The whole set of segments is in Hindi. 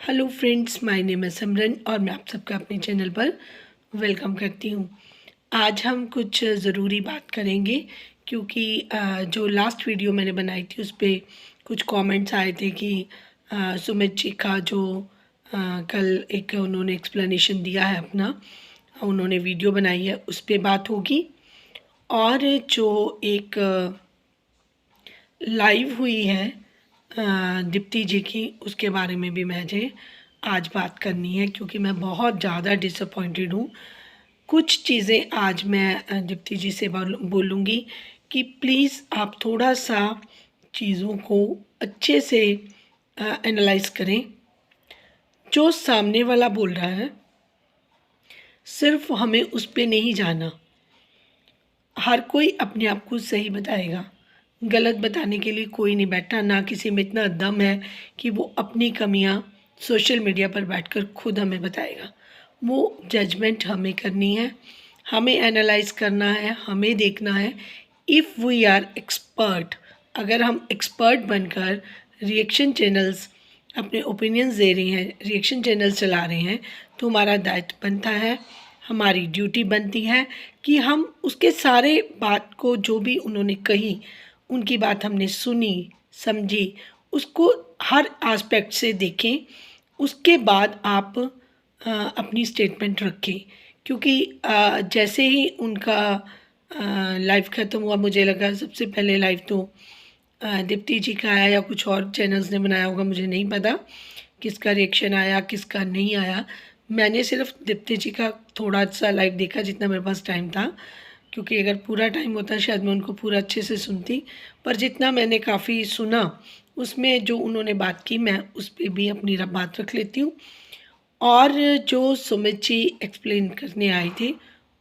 हेलो फ्रेंड्स, माय नेम है सिमरन और मैं आप सबका अपने चैनल पर वेलकम करती हूँ। आज हम कुछ ज़रूरी बात करेंगे क्योंकि जो लास्ट वीडियो मैंने बनाई थी उस पे कुछ कमेंट्स आए थे कि सुमित जी का जो कल एक उन्होंने एक्सप्लेनेशन दिया है अपना, उन्होंने वीडियो बनाई है उस पे बात होगी। और जो एक लाइव हुई है दीप्ति जी की, उसके बारे में भी मुझे आज बात करनी है क्योंकि मैं बहुत ज़्यादा डिसअपॉइंटेड हूँ। कुछ चीज़ें आज मैं दीप्ति जी से बोलूँगी कि प्लीज़ आप थोड़ा सा चीज़ों को अच्छे से एनालाइज करें। जो सामने वाला बोल रहा है सिर्फ हमें उस पे नहीं जाना। हर कोई अपने आप को सही बताएगा, गलत बताने के लिए कोई नहीं बैठा। ना किसी में इतना दम है कि वो अपनी कमियां सोशल मीडिया पर बैठकर खुद हमें बताएगा। वो जजमेंट हमें करनी है, हमें एनालाइज करना है, हमें देखना है इफ़ वी आर एक्सपर्ट। अगर हम एक्सपर्ट बनकर रिएक्शन चैनल्स अपने ओपिनियंस दे रहे हैं, रिएक्शन चैनल्स चला रहे हैं, तो हमारा दायित्व बनता है, हमारी ड्यूटी बनती है कि हम उसके सारे बात को, जो भी उन्होंने कही, उनकी बात हमने सुनी समझी, उसको हर एस्पेक्ट से देखें। उसके बाद आप अपनी स्टेटमेंट रखें। क्योंकि जैसे ही उनका लाइव ख़त्म हुआ, मुझे लगा सबसे पहले लाइव तो दीप्ति जी का आया या कुछ और चैनल्स ने बनाया होगा, मुझे नहीं पता किसका रिएक्शन आया किसका नहीं आया। मैंने सिर्फ दीप्ति जी का थोड़ा सा लाइव देखा जितना मेरे पास टाइम था, क्योंकि अगर पूरा टाइम होता शायद मैं उनको पूरा अच्छे से सुनती। पर जितना मैंने काफ़ी सुना उसमें जो उन्होंने बात की, मैं उस पर भी अपनी बात रख लेती हूँ। और जो सुमित जी एक्सप्लेन करने आए थे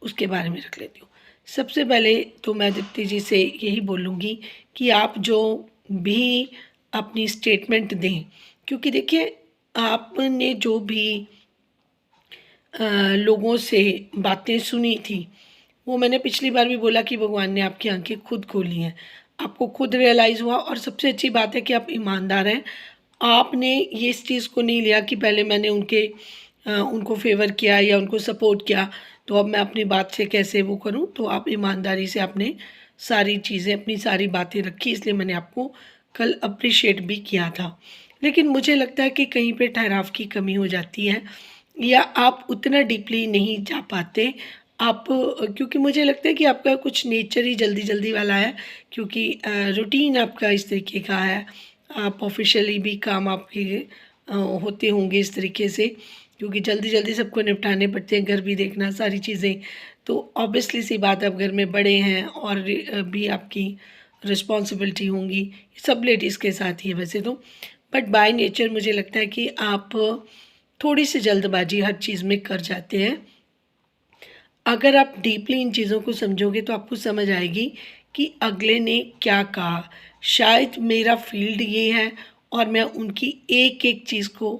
उसके बारे में रख लेती हूँ। सबसे पहले तो मैं दीप्ति जी से यही बोलूँगी कि आप जो भी अपनी स्टेटमेंट दें, क्योंकि देखिए आपने जो भी लोगों से बातें सुनी थी, वो मैंने पिछली बार भी बोला कि भगवान ने आपकी आंखें खुद खोली हैं, आपको खुद रियलाइज़ हुआ। और सबसे अच्छी बात है कि आप ईमानदार हैं। आपने ये इस चीज़ को नहीं लिया कि पहले मैंने उनको फेवर किया या उनको सपोर्ट किया तो अब मैं अपनी बात से कैसे वो करूं। तो आप ईमानदारी से आपने सारी चीज़ें, अपनी सारी बातें रखी, इसलिए मैंने आपको कल अप्रिशिएट भी किया था। लेकिन मुझे लगता है कि कहीं पे ठहराव की कमी हो जाती है या आप उतना डीपली नहीं जा पाते। आप क्योंकि मुझे लगता है कि आपका कुछ नेचर ही जल्दी जल्दी वाला है, क्योंकि रूटीन आपका इस तरीके का है। आप ऑफिशियली भी काम आपके होते होंगे इस तरीके से, क्योंकि जल्दी जल्दी सबको निपटाने पड़ते हैं, घर भी देखना, सारी चीज़ें। तो ऑब्वियसली सी बात है, आप घर में बड़े हैं और भी आपकी रिस्पॉन्सिबिलिटी होंगी। सब लेडीज़ के साथ ही है वैसे तो, बट बाय नेचर मुझे लगता है कि आप थोड़ी सी जल्दबाजी हर चीज़ में कर जाते हैं। अगर आप डीपली इन चीज़ों को समझोगे तो आपको समझ आएगी कि अगले ने क्या कहा। शायद मेरा फील्ड ये है और मैं उनकी एक एक चीज़ को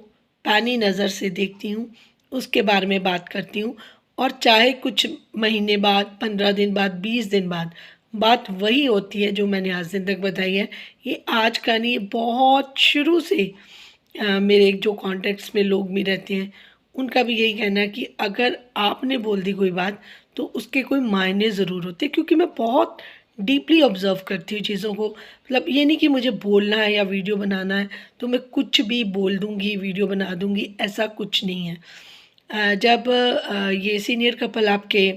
पैनी नज़र से देखती हूँ, उसके बारे में बात करती हूँ। और चाहे कुछ महीने बाद, 15 दिन बाद, 20 दिन बाद, बात वही होती है जो मैंने आज दिन तक बताई है। ये आज का नहीं, ये बहुत शुरू से मेरे जो कॉन्टेक्ट्स में लोग भी रहते हैं उनका भी यही कहना है कि अगर आपने बोल दी कोई बात तो उसके कोई मायने ज़रूर होते। क्योंकि मैं बहुत डीपली ऑब्ज़र्व करती हूँ चीज़ों को। मतलब ये नहीं कि मुझे बोलना है या वीडियो बनाना है तो मैं कुछ भी बोल दूँगी, वीडियो बना दूँगी, ऐसा कुछ नहीं है। जब ये सीनियर कपल आपके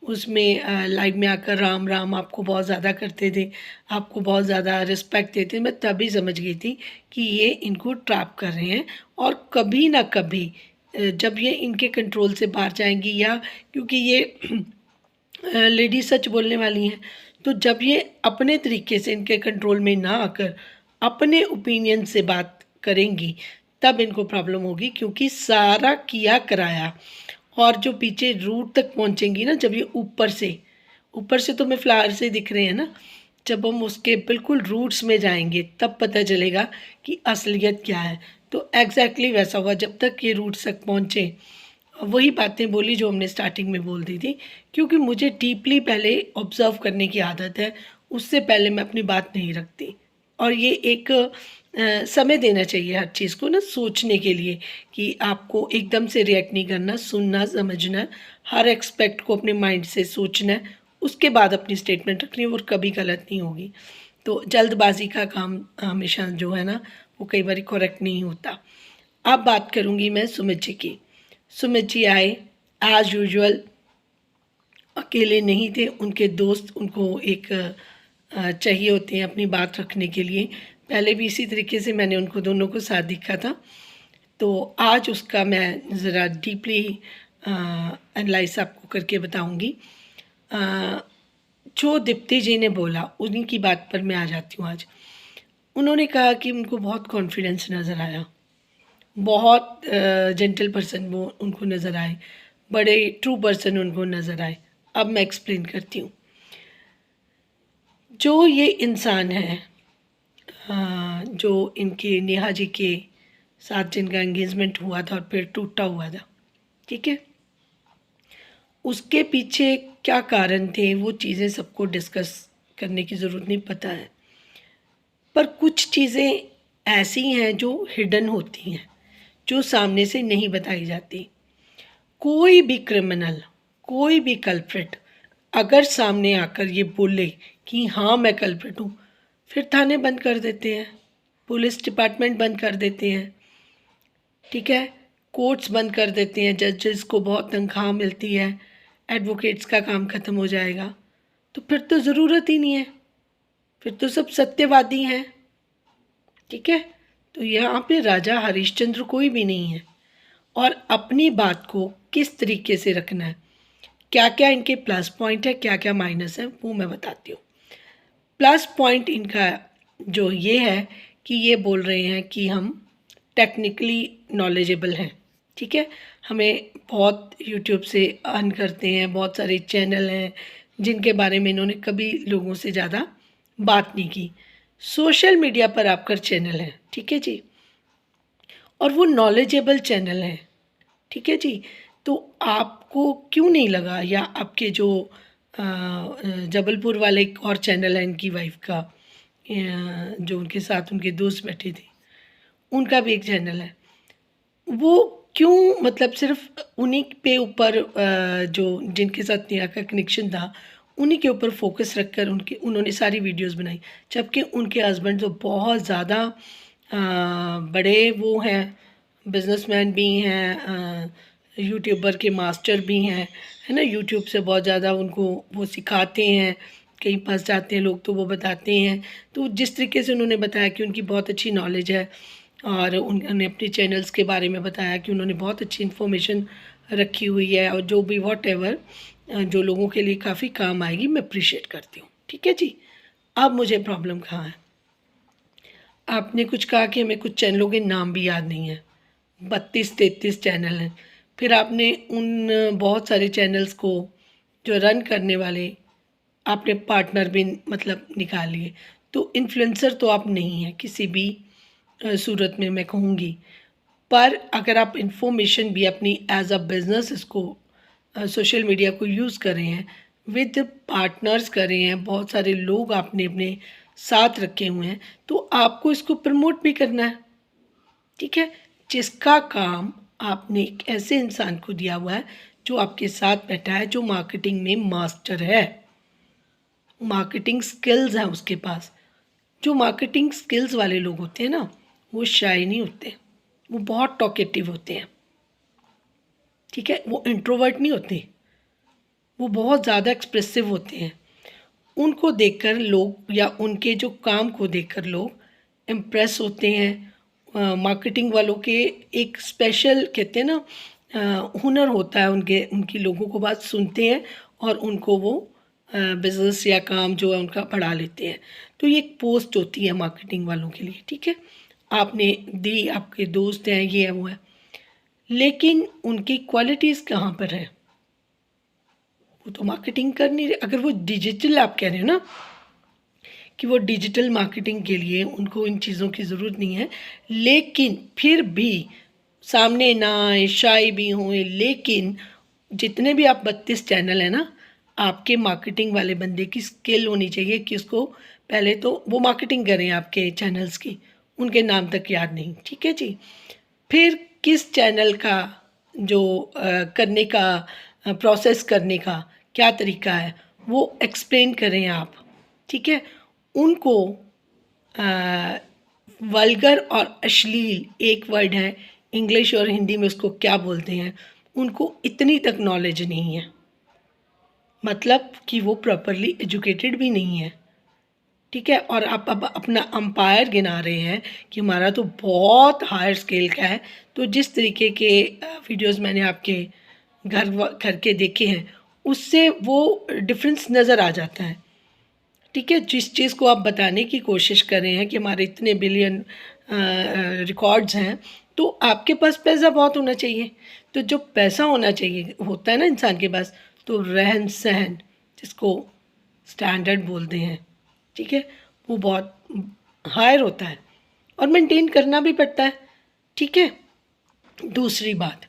उसमें लाइव में आकर राम राम आपको बहुत ज़्यादा करते थे, आपको बहुत ज़्यादा रिस्पेक्ट देते, मैं तभी समझ गई थी कि ये इनको ट्रैप कर रहे हैं। और कभी ना कभी जब ये इनके कंट्रोल से बाहर जाएंगी, या क्योंकि ये लेडी सच बोलने वाली हैं, तो जब ये अपने तरीके से इनके कंट्रोल में ना आकर अपने ओपिनियन से बात करेंगी तब इनको प्रॉब्लम होगी। क्योंकि सारा किया कराया और जो पीछे रूट तक पहुंचेंगी ना, जब ये ऊपर से तो हमें फ्लावर से दिख रहे हैं ना, जब हम उसके बिल्कुल रूट्स में जाएंगे तब पता चलेगा कि असलियत क्या है। तो एग्जैक्टली वैसा हुआ, जब तक ये रूट्स तक पहुँचे वही बातें बोली जो हमने स्टार्टिंग में बोल दी थी। क्योंकि मुझे डीपली पहले ऑब्ज़र्व करने की आदत है, उससे पहले मैं अपनी बात नहीं रखती। और ये एक समय देना चाहिए हर चीज़ को ना सोचने के लिए, कि आपको एकदम से रिएक्ट नहीं करना, सुनना, समझना, हर एक्सपेक्ट को अपने माइंड से सोचना है, उसके बाद अपनी स्टेटमेंट रखनी है, और कभी गलत नहीं होगी। तो जल्दबाजी का काम हमेशा जो है ना, वो कई बार करेक्ट नहीं होता। अब बात करूँगी मैं सुमित जी की। सुमित जी आए एज़ यूजुअल, अकेले नहीं थे, उनके दोस्त उनको एक चाहिए होते हैं अपनी बात रखने के लिए। पहले भी इसी तरीके से मैंने उनको दोनों को साथ देखा था। तो आज उसका मैं ज़रा डीपली एनालाइज आपको करके बताऊंगी। जो दीप्ति जी ने बोला उन्हीं की बात पर मैं आ जाती हूँ आज। उन्होंने कहा कि उनको बहुत कॉन्फिडेंस नज़र आया, बहुत जेंटल पर्सन वो उनको नज़र आए, बड़े ट्रू पर्सन उनको नज़र आए। अब मैं एक्सप्लेन करती हूँ। जो ये इंसान है, जो इनके नेहा जी के साथ जिनका एंगेजमेंट हुआ था और फिर टूटा हुआ था, ठीक है, उसके पीछे क्या कारण थे वो चीज़ें सबको डिस्कस करने की ज़रूरत नहीं, पता है। पर कुछ चीज़ें ऐसी हैं जो हिडन होती हैं, जो सामने से नहीं बताई जाती। कोई भी क्रिमिनल, कोई भी कल्प्रिट अगर सामने आकर ये बोले कि हाँ मैं कल्प्रिट हूँ, फिर थाने बंद कर देते हैं, पुलिस डिपार्टमेंट बंद कर देते हैं, ठीक है, कोर्ट्स बंद कर देते हैं, जजेस को बहुत तनख्वाह मिलती है, एडवोकेट्स का काम ख़त्म हो जाएगा। तो फिर तो ज़रूरत ही नहीं है, फिर तो सब सत्यवादी हैं, ठीक है। तो यहाँ पे राजा हरिश्चंद्र कोई भी नहीं है। और अपनी बात को किस तरीके से रखना है, क्या क्या इनके प्लस पॉइंट है, क्या क्या माइनस है, वो मैं बताती हूँ। प्लस पॉइंट इनका जो ये है कि ये बोल रहे हैं कि हम टेक्निकली नॉलेजेबल हैं, ठीक है, हमें बहुत यूट्यूब से अर्न करते हैं, बहुत सारे चैनल हैं जिनके बारे में इन्होंने कभी लोगों से ज़्यादा बात नहीं की। सोशल मीडिया पर आपका चैनल है, ठीक है जी, और वो नॉलेजेबल चैनल हैं, ठीक है जी। तो आपको क्यों नहीं लगा, या आपके जो जबलपुर वाले एक और चैनल है इनकी वाइफ का, जो उनके साथ उनके दोस्त बैठे थे, उनका भी एक चैनल है, वो क्यों मतलब सिर्फ उन्हीं पे ऊपर जो जिनके साथ नेहा का कनेक्शन था उन्हीं के ऊपर फोकस रखकर उन्होंने सारी वीडियोस बनाई, जबकि उनके हस्बैंड तो बहुत ज़्यादा बड़े वो हैं, बिजनेसमैन भी हैं, यूट्यूबर के मास्टर भी हैं, है ना, यूट्यूब से बहुत ज़्यादा उनको वो सिखाते हैं, कहीं फंस जाते हैं लोग तो वो बताते हैं। तो जिस तरीके से उन्होंने बताया कि उनकी बहुत अच्छी नॉलेज है, और उन्होंने अपने चैनल्स के बारे में बताया कि उन्होंने बहुत अच्छी इन्फॉर्मेशन रखी हुई है, और जो भी वॉट एवर जो लोगों के लिए काफ़ी काम आएगी, मैं अप्रिशिएट करती हूँ, ठीक है जी। अब मुझे प्रॉब्लम कहाँ है, आपने कुछ कहा कि हमें कुछ चैनलों के नाम भी याद नहीं है, 32-33 चैनल हैं, फिर आपने उन बहुत सारे चैनल्स को जो रन करने वाले आपने पार्टनर भी मतलब निकाल लिए। तो इन्फ्लुएंसर तो आप नहीं हैं किसी भी सूरत में, मैं कहूँगी। पर अगर आप इंफॉर्मेशन भी अपनी एज अ बिज़नेस इसको सोशल मीडिया को यूज़ कर रहे हैं, विद पार्टनर्स कर रहे हैं, बहुत सारे लोग आपने अपने साथ रखे हुए हैं, तो आपको इसको प्रमोट भी करना है, ठीक है, जिसका काम आपने एक ऐसे इंसान को दिया हुआ है जो आपके साथ बैठा है, जो मार्केटिंग में मास्टर है, मार्केटिंग स्किल्स हैं उसके पास। जो मार्केटिंग स्किल्स वाले लोग होते हैं ना, वो शाय नहीं होते, वो बहुत टॉकेटिव होते हैं, ठीक है, वो इंट्रोवर्ट नहीं होते, वो बहुत ज़्यादा एक्सप्रेसिव होते हैं। उनको देखकर लोग, या उनके जो काम को देखकर लोग इम्प्रेस होते हैं। मार्केटिंग वालों के एक स्पेशल कहते हैं ना हुनर होता है, उनके उनकी लोगों को बात सुनते हैं और उनको वो बिज़नेस या काम जो है उनका बढ़ा लेते हैं। तो ये एक पोस्ट होती है मार्केटिंग वालों के लिए, ठीक है, आपने दी, आपके दोस्त हैं, ये है वो है, लेकिन उनकी क्वालिटीज़ कहाँ पर है, वो तो मार्केटिंग कर नहीं रहे। अगर वो डिजिटल, आप कह रहे हो ना कि वो डिजिटल मार्केटिंग के लिए उनको इन चीज़ों की ज़रूरत नहीं है, लेकिन फिर भी सामने ना आए, शाय भी हुए, लेकिन जितने भी आप 32 चैनल हैं ना, आपके मार्केटिंग वाले बंदे की स्किल होनी चाहिए कि उसको पहले तो वो मार्केटिंग करें आपके चैनल्स की, उनके नाम तक याद नहीं, ठीक है जी। फिर किस चैनल का जो करने का प्रोसेस करने का क्या तरीका है वो एक्सप्लेन करें आप, ठीक है। उनको वल्गर और अश्लील एक वर्ड है, इंग्लिश और हिंदी में उसको क्या बोलते हैं, उनको इतनी तक नॉलेज नहीं है, मतलब कि वो प्रॉपरली एजुकेटेड भी नहीं है, ठीक है। और आप अब अपना अंपायर गिना रहे हैं कि हमारा तो बहुत हायर स्केल का है, तो जिस तरीके के वीडियोस मैंने आपके घर के देखे हैं उससे वो डिफरेंस नज़र आ जाता है, ठीक है। जिस चीज़ को आप बताने की कोशिश कर रहे हैं कि हमारे इतने बिलियन रिकॉर्ड्स हैं, तो आपके पास पैसा बहुत होना चाहिए। तो जो पैसा होना चाहिए होता है ना इंसान के पास, तो रहन सहन जिसको स्टैंडर्ड बोलते हैं, ठीक है, वो बहुत हायर होता है और मेंटेन करना भी पड़ता है, ठीक है। दूसरी बात,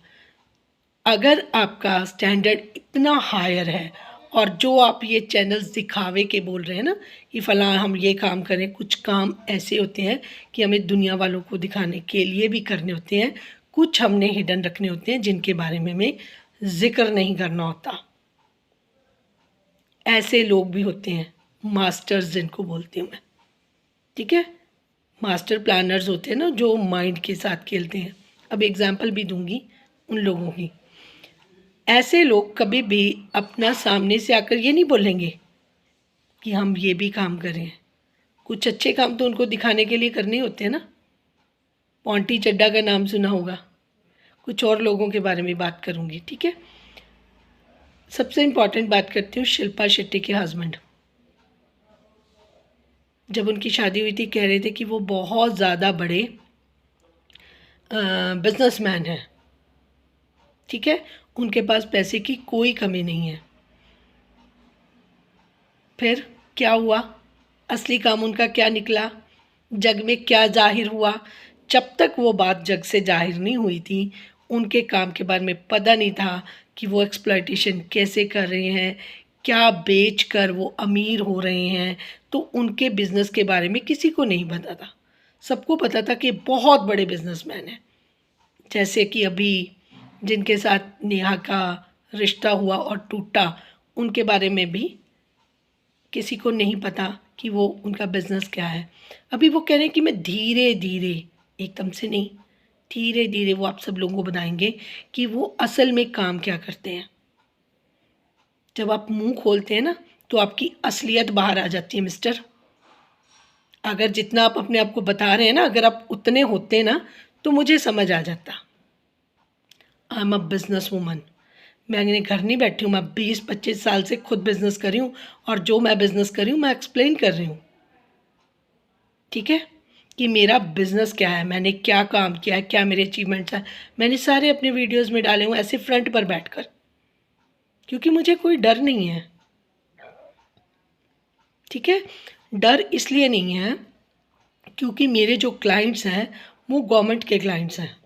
अगर आपका स्टैंडर्ड इतना हायर है और जो आप ये चैनल्स दिखावे के बोल रहे हैं ना कि फ़लाँ हम ये काम करें, कुछ काम ऐसे होते हैं कि हमें दुनिया वालों को दिखाने के लिए भी करने होते हैं, कुछ हमने हिडन रखने होते हैं जिनके बारे में हमें ज़िक्र नहीं करना होता। ऐसे लोग भी होते हैं, मास्टर्स जिनको बोलती हूँ मैं, ठीक है। मास्टर प्लानर्स होते हैं ना जो माइंड के साथ खेलते हैं। अब एग्जाम्पल भी दूंगी उन लोगों की। ऐसे लोग कभी भी अपना सामने से आकर ये नहीं बोलेंगे कि हम ये भी काम करें। कुछ अच्छे काम तो उनको दिखाने के लिए करने होते हैं ना। पॉन्टी चड्डा का नाम सुना होगा। कुछ और लोगों के बारे में बात करूंगी, ठीक है। सबसे इम्पॉर्टेंट बात करती हूँ शिल्पा शेट्टी के हस्बैंड। जब उनकी शादी हुई थी कह रहे थे कि वो बहुत ज़्यादा बड़े बिजनेसमैन हैं, ठीक है, उनके पास पैसे की कोई कमी नहीं है। फिर क्या हुआ, असली काम उनका क्या निकला, जग में क्या जाहिर हुआ। जब तक वो बात जग से जाहिर नहीं हुई थी उनके काम के बारे में पता नहीं था कि वो एक्सप्लॉयटेशन कैसे कर रहे हैं, क्या बेच कर वो अमीर हो रहे हैं। तो उनके बिज़नेस के बारे में किसी को नहीं पता था। सबको पता था कि बहुत बड़े बिजनेसमैन हैं। जैसे कि अभी जिनके साथ नेहा का रिश्ता हुआ और टूटा, उनके बारे में भी किसी को नहीं पता कि वो उनका बिज़नेस क्या है। अभी वो कह रहे हैं कि मैं धीरे धीरे, एकदम से नहीं, धीरे धीरे वो आप सब लोगों को बताएंगे कि वो असल में काम क्या करते हैं। जब आप मुंह खोलते हैं ना तो आपकी असलियत बाहर आ जाती है मिस्टर। अगर जितना आप अपने आप को बता रहे हैं ना, अगर आप उतने होते ना तो मुझे समझ आ जाता। आई एम अ बिजनेस वूमन। मैंने घर नहीं बैठी हूँ, मैं 20-25 साल से खुद बिज़नेस कर रही हूँ और जो मैं बिज़नेस कर रही हूँ मैं एक्सप्लेन कर रही हूँ, ठीक है, कि मेरा बिज़नेस क्या है, मैंने क्या काम किया है, क्या मेरे अचीवमेंट्स हैं। मैंने सारे अपने वीडियोस में डाले हुए ऐसे फ्रंट पर बैठकर, क्योंकि मुझे कोई डर नहीं है, ठीक है। डर इसलिए नहीं है क्योंकि मेरे जो क्लाइंट्स हैं वो गवर्नमेंट के क्लाइंट्स हैं,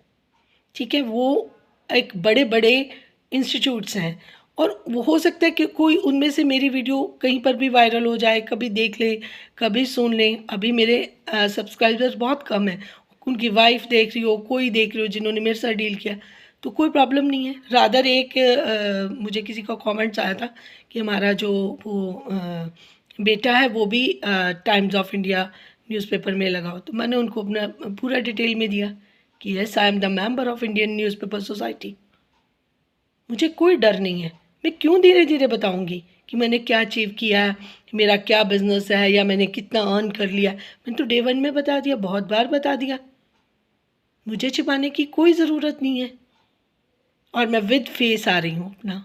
ठीक है। वो एक बड़े बड़े इंस्टीट्यूट्स हैं और वो हो सकता है कि कोई उनमें से मेरी वीडियो कहीं पर भी वायरल हो जाए, कभी देख ले, कभी सुन लें। अभी मेरे सब्सक्राइबर्स बहुत कम हैं, उनकी वाइफ देख रही हो, कोई देख रही हो जिन्होंने मेरे साथ डील किया, तो कोई प्रॉब्लम नहीं है। रादर एक मुझे किसी का कमेंट्स आया था कि हमारा जो वो बेटा है वो भी टाइम्स ऑफ इंडिया न्यूज़पेपर में लगा हो, तो मैंने उनको अपना पूरा डिटेल में दिया कि yes I am the member of Indian newspaper society. मुझे कोई डर नहीं है। मैं क्यों धीरे धीरे बताऊंगी कि मैंने क्या अचीव किया है, मेरा क्या बिजनेस है, या मैंने कितना अर्न कर लिया। मैंने तो डे 1 में बता दिया, बहुत बार बता दिया। मुझे छिपाने की कोई ज़रूरत नहीं है और मैं विद फेस आ रही हूँ अपना,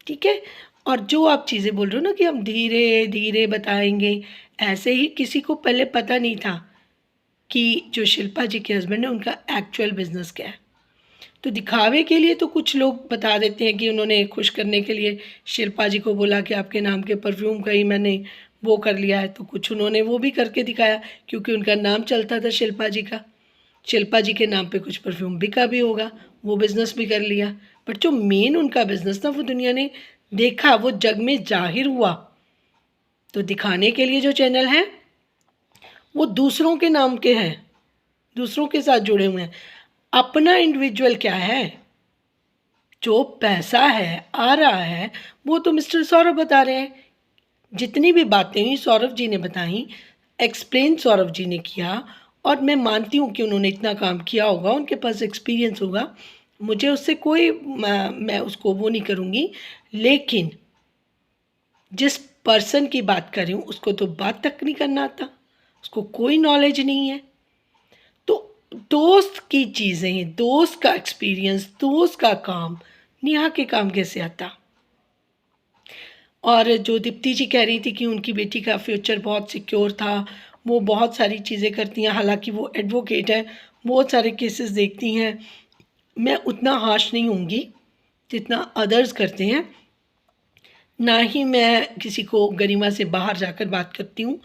ठीक है। और जो आप चीज़ें बोल रहे हो ना कि हम धीरे धीरे बताएंगे, ऐसे ही किसी को पहले पता नहीं था कि जो शिल्पा जी के हस्बैंड है उनका एक्चुअल बिजनेस क्या है। तो दिखावे के लिए तो कुछ लोग बता देते हैं कि उन्होंने खुश करने के लिए शिल्पा जी को बोला कि आपके नाम के परफ्यूम का ही मैंने वो कर लिया है, तो कुछ उन्होंने वो भी करके दिखाया क्योंकि उनका नाम चलता था शिल्पा जी का। शिल्पा जी के नाम पे कुछ परफ्यूम बिका भी होगा, वो बिज़नेस भी कर लिया। बट जो मेन उनका बिज़नेस था वो दुनिया ने देखा, वो जग में जाहिर हुआ। तो दिखाने के लिए जो चैनल हैं वो दूसरों के नाम के हैं, दूसरों के साथ जुड़े हुए हैं। अपना इंडिविजुअल क्या है, जो पैसा है आ रहा है वो तो मिस्टर सौरभ बता रहे हैं। जितनी भी बातें हुई सौरभ जी ने बताई, एक्सप्लेन सौरभ जी ने किया, और मैं मानती हूँ कि उन्होंने इतना काम किया होगा, उनके पास एक्सपीरियंस होगा, मुझे उससे कोई मैं उसको वो नहीं करूँगी। लेकिन जिस पर्सन की बात कर रही हूँ उसको तो बात तक नहीं करना आता, उसको कोई नॉलेज नहीं है। तो दोस्त की चीज़ें, दोस्त का एक्सपीरियंस, दोस्त का काम नेहा के काम कैसे आता। और जो दीप्ति जी कह रही थी कि उनकी बेटी का फ्यूचर बहुत सिक्योर था, वो बहुत सारी चीज़ें करती हैं, हालांकि वो एडवोकेट है, बहुत सारे केसेस देखती हैं। मैं उतना हार्श नहीं होंगी जितना अदर्स करते हैं, ना ही मैं किसी को गरिमा से बाहर जाकर बात करती हूँ।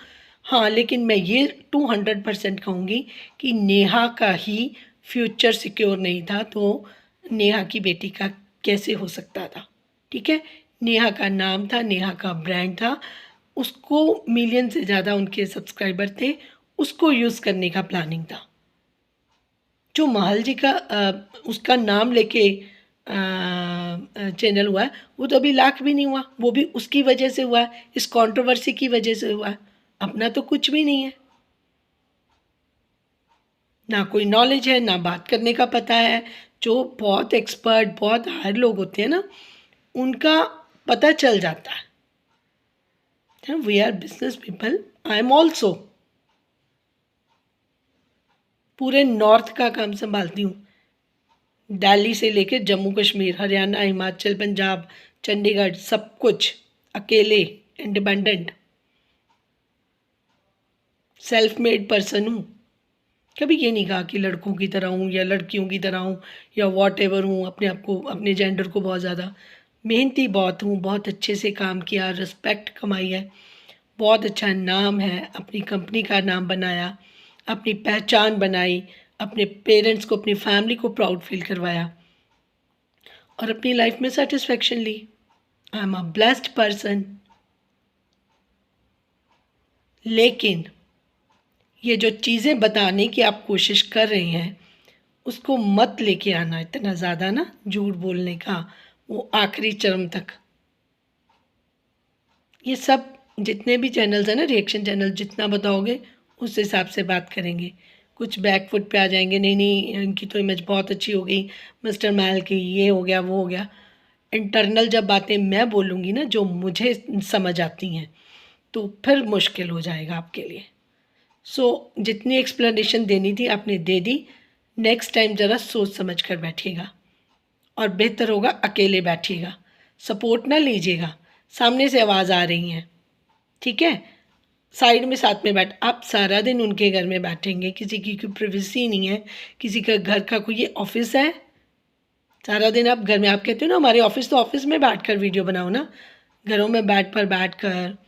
हाँ, लेकिन मैं ये 200% कहूँगी कि नेहा का ही फ्यूचर सिक्योर नहीं था, तो नेहा की बेटी का कैसे हो सकता था। ठीक है, नेहा का नाम था, नेहा का ब्रांड था, उसको मिलियन से ज़्यादा उनके सब्सक्राइबर थे, उसको यूज़ करने का प्लानिंग था। जो महल जी का उसका नाम लेके चैनल हुआ है, वो तो अभी लाख भी नहीं हुआ, वो भी उसकी वजह से हुआ है, इस कंट्रोवर्सी की वजह से हुआ है। अपना तो कुछ भी नहीं है, ना कोई नॉलेज है, ना बात करने का पता है। जो बहुत एक्सपर्ट, बहुत हायर लोग होते हैं ना, उनका पता चल जाता है। We are business people, I am also. पूरे नॉर्थ का काम संभालती हूँ, दिल्ली से लेकर जम्मू कश्मीर, हरियाणा, हिमाचल, पंजाब, चंडीगढ़, सब कुछ अकेले, इंडिपेंडेंट, सेल्फ मेड पर्सन हूँ। कभी ये नहीं कहा कि लड़कों की तरह हूँ या लड़कियों की तरह हूँ या वॉट एवर हूँ, अपने आप को, अपने जेंडर को बहुत ज़्यादा। मेहनती बहुत हूँ, बहुत अच्छे से काम किया, रिस्पेक्ट कमाई है, बहुत अच्छा नाम है, अपनी कंपनी का नाम बनाया, अपनी पहचान बनाई, अपने पेरेंट्स को, अपनी फैमिली को प्राउड फील करवाया और अपनी लाइफ में सेटिस्फेक्शन ली। I am a blessed person. लेकिन ये जो चीज़ें बताने की आप कोशिश कर रहे हैं, उसको मत लेके आना इतना ज़्यादा ना, झूठ बोलने का वो आखिरी चरम तक। ये सब जितने भी चैनल्स हैं ना, रिएक्शन चैनल, जितना बताओगे उस हिसाब से बात करेंगे। कुछ बैकफुट पे आ जाएंगे, नहीं नहीं इनकी तो इमेज बहुत अच्छी हो गई, मिस्टर मैल की ये हो गया वो हो गया। इंटरनल जब बातें मैं बोलूँगी ना, जो मुझे समझ आती हैं, तो फिर मुश्किल हो जाएगा आपके लिए। जितनी एक्सप्लेनेशन देनी थी आपने दे दी। नेक्स्ट टाइम ज़रा सोच समझ कर बैठिएगा, और बेहतर होगा अकेले बैठिएगा, सपोर्ट ना लीजिएगा। सामने से आवाज़ आ रही है, ठीक है, साइड में साथ में बैठ, आप सारा दिन उनके घर में बैठेंगे, किसी की कोई प्राइवेसी नहीं है, किसी का घर का कोई ये ऑफिस है। सारा दिन आप घर में, आप कहते हो ना हमारे ऑफिस, तो ऑफिस में बैठ कर वीडियो बनाओ ना। घरों में बैठ कर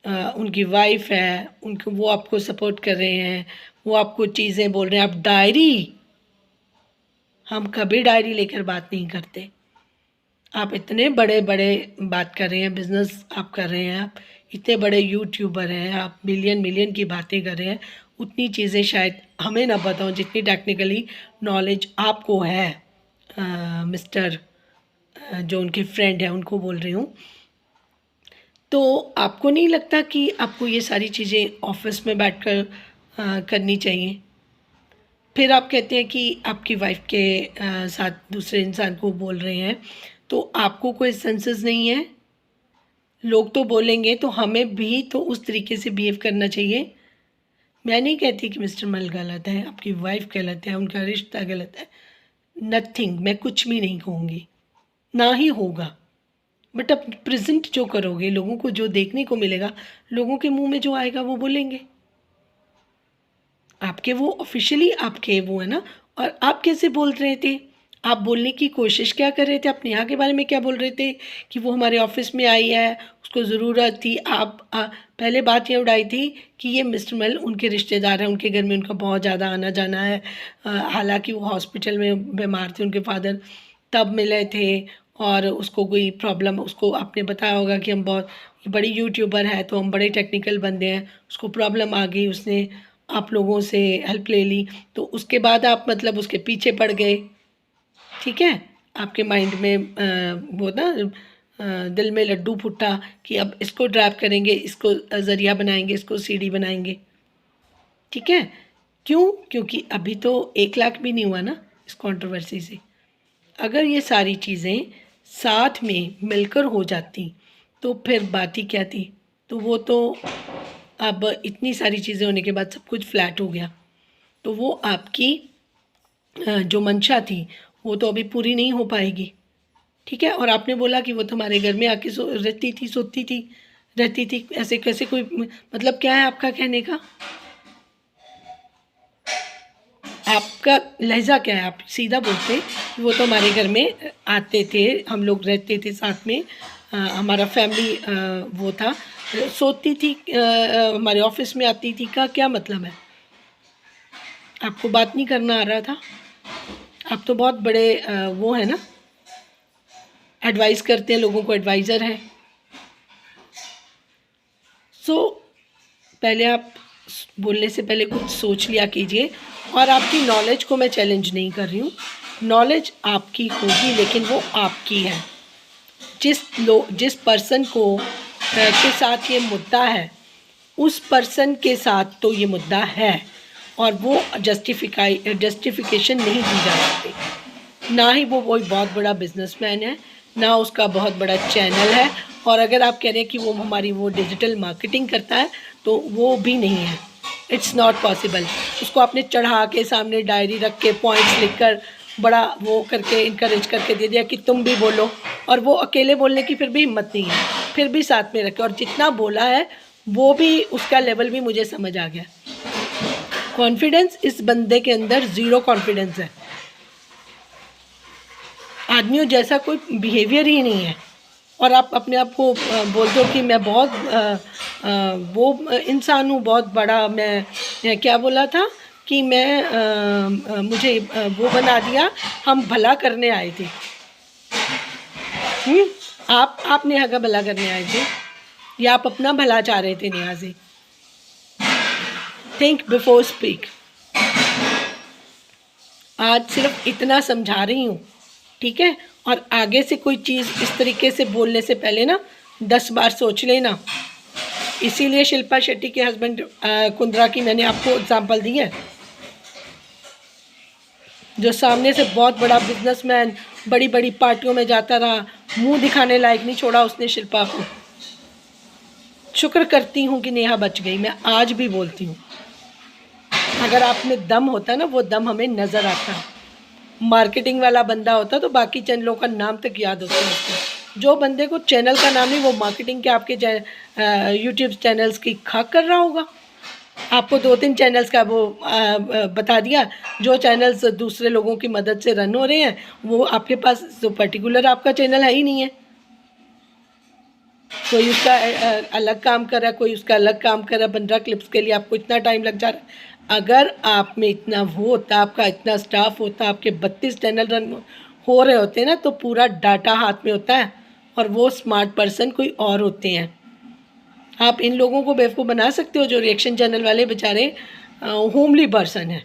उनकी वाइफ है, उनको, वो आपको सपोर्ट कर रहे हैं, वो आपको चीज़ें बोल रहे हैं। आप डायरी, हम कभी डायरी लेकर बात नहीं करते। आप इतने बड़े बड़े बात कर रहे हैं, बिजनेस आप कर रहे हैं, आप इतने बड़े यूट्यूबर हैं, आप मिलियन मिलियन की बातें कर रहे हैं, उतनी चीज़ें शायद हमें ना पता हो जितनी टेक्निकली नॉलेज आपको है। मिस्टर जो उनके फ्रेंड हैं उनको बोल रही हूँ। तो आपको नहीं लगता कि आपको ये सारी चीज़ें ऑफिस में बैठकर करनी चाहिए? फिर आप कहते हैं कि आपकी वाइफ के साथ दूसरे इंसान को बोल रहे हैं, तो आपको कोई सेंसेस नहीं है? लोग तो बोलेंगे, तो हमें भी तो उस तरीके से बिहेव करना चाहिए। मैं नहीं कहती कि मिस्टर मल गलत है, आपकी वाइफ गलत है, उनका रिश्ता गलत है, नथिंग, मैं कुछ भी नहीं कहूँगी, ना ही होगा। बट अब प्रेजेंट जो करोगे, लोगों को जो देखने को मिलेगा, लोगों के मुंह में जो आएगा वो बोलेंगे। आपके वो ऑफिशियली आपके वो है ना। और आप कैसे बोल रहे थे, आप बोलने की कोशिश क्या कर रहे थे, आप नेहा के बारे में क्या बोल रहे थे कि वो हमारे ऑफिस में आई है, उसको ज़रूरत थी। आप पहले बात ये उड़ाई थी कि ये मिस्टर मल उनके रिश्तेदार हैं, उनके घर में उनका बहुत ज़्यादा आना जाना है। हालांकि वो हॉस्पिटल में बीमार थे, उनके फादर तब मिले थे, और उसको कोई प्रॉब्लम, उसको आपने बताया होगा कि हम बहुत बड़ी यूट्यूबर है तो हम बड़े टेक्निकल बंदे हैं, उसको प्रॉब्लम आ गई, उसने आप लोगों से हेल्प ले ली, तो उसके बाद आप मतलब उसके पीछे पड़ गए। ठीक है, आपके माइंड में वो ना दिल में लड्डू फूटा कि अब इसको ड्राइव करेंगे, इसको ज़रिया बनाएंगे, इसको सीढ़ी बनाएंगे। ठीक है, क्यों? क्योंकि अभी तो 1 लाख भी नहीं हुआ ना इस कंट्रोवर्सी से। अगर ये सारी चीज़ें साथ में मिलकर हो जाती तो फिर बात ही क्या थी। तो वो तो अब इतनी सारी चीज़ें होने के बाद सब कुछ फ्लैट हो गया, तो वो आपकी जो मंशा थी वो तो अभी पूरी नहीं हो पाएगी। ठीक है, और आपने बोला कि वो तुम्हारे घर में आके रहती थी, सोती थी, रहती थी, ऐसे कैसे कोई मतलब क्या है आपका कहने का? आपका लहजा क्या है? आप सीधा बोलते कि वो तो हमारे घर में आते थे, हम लोग रहते थे साथ में, हमारा फैमिली वो था, सोती थी, हमारे ऑफिस में आती थी, का क्या मतलब है? आपको बात नहीं करना आ रहा था? आप तो बहुत बड़े वो है ना, एडवाइस करते हैं लोगों को, एडवाइज़र हैं। सो पहले आप बोलने से पहले कुछ सोच लिया कीजिए। और आपकी नॉलेज को मैं चैलेंज नहीं कर रही हूँ, नॉलेज आपकी होगी लेकिन वो आपकी है। जिस पर्सन को के साथ ये मुद्दा है, उस पर्सन के साथ तो ये मुद्दा है और वो जस्टिफिकेशन नहीं दी जा सकती। ना ही वो कोई बहुत बड़ा बिजनेसमैन है, ना उसका बहुत बड़ा चैनल है, और अगर आप कह रहे हैं कि वो हमारी वो डिजिटल मार्केटिंग करता है तो वो भी नहीं है। It's not possible. उसको आपने चढ़ा के सामने डायरी रख के पॉइंट्स लिखकर बड़ा वो करके इनकरेज करके दे दिया कि तुम भी बोलो, और वो अकेले बोलने की फिर भी हिम्मत नहीं है, फिर भी साथ में रखे, और जितना बोला है वो भी उसका लेवल भी मुझे समझ आ गया। कॉन्फिडेंस इस बंदे के अंदर ज़ीरो कॉन्फिडेंस है, आदमियों जैसा कोई बिहेवियर ही नहीं है। और आप अपने आप को बोलते हो कि मैं बहुत वो इंसान हूँ, बहुत बड़ा, मैं क्या बोला था कि मैं मुझे वो बना दिया, हम भला करने आए थे। आप नेहा का भला करने आए थे या आप अपना भला चाह रहे थे नेहा से? Think before speak. आज सिर्फ इतना समझा रही हूँ, ठीक है? और आगे से कोई चीज़ इस तरीके से बोलने से पहले ना 10 बार सोच लेना। इसीलिए शिल्पा शेट्टी के हस्बैंड कुंद्रा की मैंने आपको एग्जांपल दी है, जो सामने से बहुत बड़ा बिजनेसमैन, बड़ी बड़ी पार्टियों में जाता रहा, मुंह दिखाने लायक नहीं छोड़ा उसने शिल्पा को। शुक्र करती हूँ कि नेहा बच गई, मैं आज भी बोलती हूँ। अगर आप में दम होता ना, वो दम हमें नज़र आता। मार्केटिंग वाला बंदा होता तो बाकी चैनलों का नाम तक याद होता है। जो बंदे को चैनल का नाम नहीं, वो मार्केटिंग के आपके यूट्यूब चैनल्स की खाक कर रहा होगा। आपको 2-3 चैनल्स का वो बता दिया, जो चैनल्स दूसरे लोगों की मदद से रन हो रहे हैं, वो आपके पास जो पर्टिकुलर आपका चैनल है ही नहीं है। कोई उसका अलग काम कर रहा है, कोई उसका अलग काम कर रहा है, 15 क्लिप्स के लिए आपको इतना टाइम लग जा रहा है। अगर आप में इतना वो होता, आपका इतना स्टाफ होता, आपके 32 चैनल रन हो रहे होते ना, तो पूरा डाटा हाथ में होता है और वो स्मार्ट पर्सन कोई और होते हैं। आप इन लोगों को बेवकूफ़ बना सकते हो जो रिएक्शन चैनल वाले बेचारे होमली पर्सन हैं।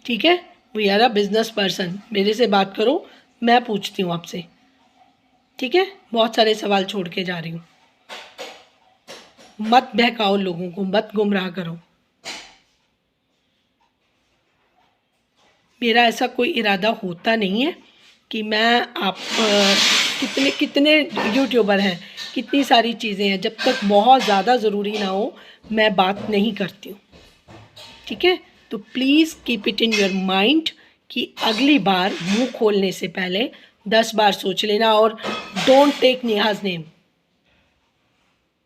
ठीक है, we are a business person. मेरे से बात करो, मैं पूछती हूँ आपसे। ठीक है, बहुत सारे सवाल छोड़ के जा रही हूँ। मत बहकाओ लोगों को, मत गुमराह करो। मेरा ऐसा कोई इरादा होता नहीं है कि मैं आप कितने कितने यूट्यूबर हैं, कितनी सारी चीज़ें हैं, जब तक बहुत ज़्यादा ज़रूरी ना हो मैं बात नहीं करती हूँ। ठीक है, तो please keep it in your mind कि अगली बार मुंह खोलने से पहले 10 बार सोच लेना। और डोंट टेक नेहाज नेम।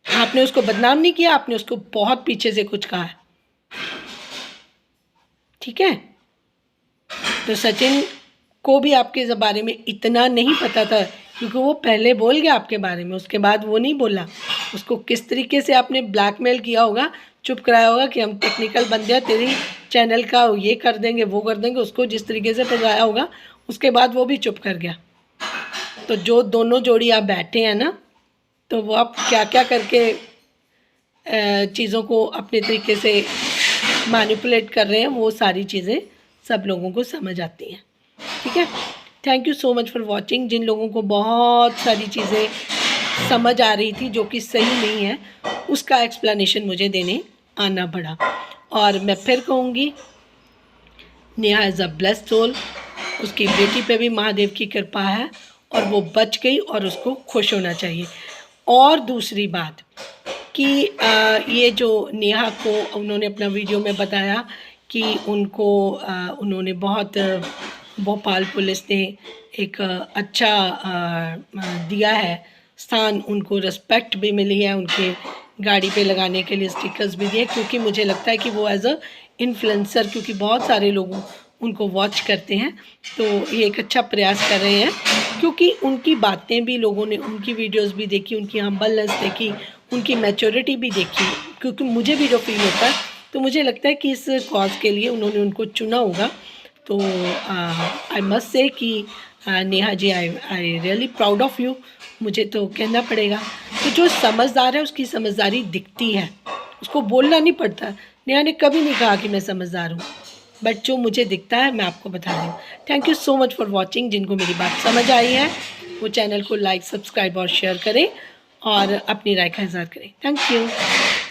आपने उसको बदनाम नहीं किया, आपने उसको बहुत पीछे से कुछ कहा है। ठीक है, तो सचिन को भी आपके बारे में इतना नहीं पता था क्योंकि वो पहले बोल गया आपके बारे में, उसके बाद वो नहीं बोला। उसको किस तरीके से आपने ब्लैकमेल किया होगा, चुप कराया होगा कि हम टेक्निकल बंदे हैं, तेरी चैनल का ये कर देंगे, वो कर देंगे। उसको जिस तरीके से फंसाया होगा, उसके बाद वो भी चुप कर गया। तो जो दोनों जोड़ी आप बैठे हैं ना, तो वो आप क्या क्या करके चीज़ों को अपने तरीके से मैनिपुलेट कर रहे हैं, वो सारी चीज़ें सब लोगों को समझ आती हैं। ठीक है, thank you so much for watching. जिन लोगों को बहुत सारी चीज़ें समझ आ रही थी जो कि सही नहीं है, उसका एक्सप्लेनेशन मुझे देने आना पड़ा। और मैं फिर कहूँगी, Neha is a blessed soul. उसकी बेटी पे भी महादेव की कृपा है और वो बच गई और उसको खुश होना चाहिए। और दूसरी बात कि ये जो नेहा को उन्होंने अपना वीडियो में बताया कि उनको उन्होंने बहुत भोपाल पुलिस ने एक अच्छा दिया है स्थान, उनको रिस्पेक्ट भी मिली है, उनके गाड़ी पे लगाने के लिए स्टिकर्स भी दिए, क्योंकि मुझे लगता है कि वो एज अ इन्फ्लुएंसर, क्योंकि बहुत सारे लोग उनको वॉच करते हैं, तो ये एक अच्छा प्रयास कर रहे हैं। क्योंकि उनकी बातें भी लोगों ने, उनकी वीडियोस भी देखी, उनकी हम्बलनेस देखी, उनकी मैच्योरिटी भी देखी, क्योंकि मुझे भी जो फील होता है, तो मुझे लगता है कि इस कॉज के लिए उन्होंने उनको चुना होगा। तो आई मस्ट से कि Neha ji, I really proud of you, मुझे तो कहना पड़ेगा। तो जो समझदार है उसकी समझदारी दिखती है, उसको बोलना नहीं पड़ता। नेहा ने कभी नहीं कहा कि मैं समझदार हूँ, बट जो मुझे दिखता है मैं आपको बता रही हूँ। Thank you so much for watching. जिनको मेरी बात समझ आई है वो चैनल को लाइक, सब्सक्राइब और शेयर करें और अपनी राय का इज़हार करें। Thank you.